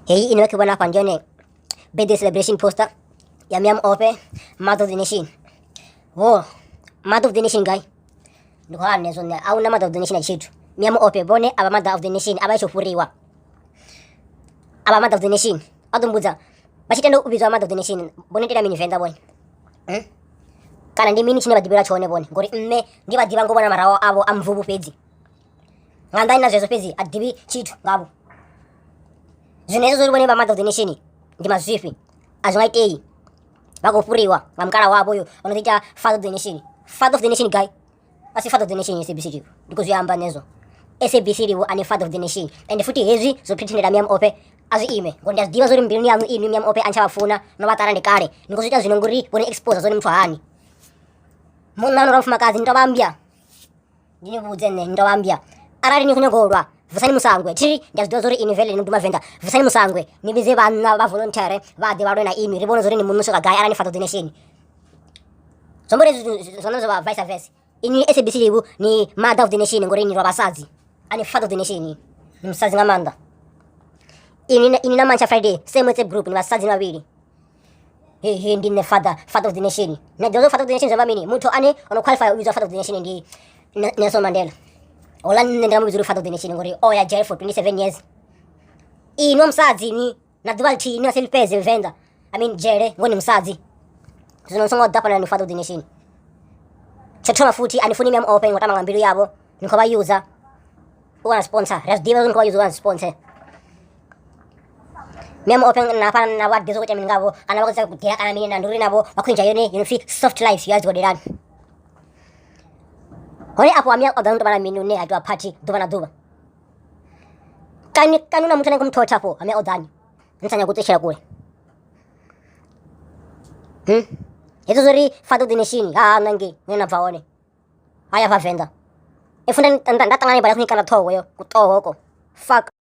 Hii inaweka bwana hapa ndio ne birthday celebration poster ya Miam Ope Mother of the Nation. Oh, Mother of the Nation guy. Ndiko hanezo ne au na Mother of the Nation achitu. Miam Ope bone aba Mother of the Nation aba chofuriwa. Aba Mother of the Nation. Adumbuza. Bashitendo ubizwa Mother of the Nation. Bone tena mini venda boy. Kana ndi mini chine badibira chone bone. Ngori mme ndi badiba ngobona marawo abo amvubu pezi. Nganda ina zezo pezi adibi chitu ngabo. Zinezo zuri bone ba Mother of the Nation. Ndi mazifi. Azwaitei. Bakofuriwa ngamkala wabo yo onotita Father of the Nation. Father of the Nation guy. Asi Father of the Nation SABC because you amba nezo. SABC wo ani Father of the Nation. And futi hezi zo pretend Miam Ope azi ime. Gonda diwa zori mbilini ya inu Miam Ope ancha wafuna no batara ndikale. Niko zita zinonguri bone expose zoni mfahani. Muna no rafuma kazi ndabambia. Ndini buzene ndabambia. Arari ni kunyogorwa. Vusani musangwe tiri ndazido zori inivele nduma venda. Vusani musangwe nibize bana ba volunteer ba de barona imi ribono zori ni munuso ka guy arani Father of the Nation. Somebody zonazo ba vice versa. Ini SABC libu ni Mother of the Nation ngori ni robasazi. Ani Father of the Nation ni msazi ngamanda. Ini na Mancha Friday same WhatsApp group ni basazi na wili. He ndine Father of the Nation. Na dozo Father of the Nation zama mini. Muto ane ono qualify uzo Father of the Nation ndi Nelson Mandela. Ola nendera muzuru Father of the Nation ngori oya jail for 27 years. Ino msazi ni na duality ni selfpeze venda. I mean jere ngoni msazi. Tuzo nsongo dapana ni Father of the Nation. Chatoma futi anifuni Miam Ope ngota mangambiru yabo niko ba user wana sponsor ras diva niko user wana sponsor Miam Ope na pa na wat gezo kutemi ngabo ana bakza kutia kana mini na nduri nabo bakwinja yone you free soft life you guys go diran honi apo amia odan to bana minu ne atwa party do bana duba kanuna mutane kumtota po amia odani ntanya kuteshera kule Ezo zori Father of the Nation. Nangi nina vaone. Haya va venda. Efunda ndatangani bala kunikana togo yo. Kutogo ko. Fuck.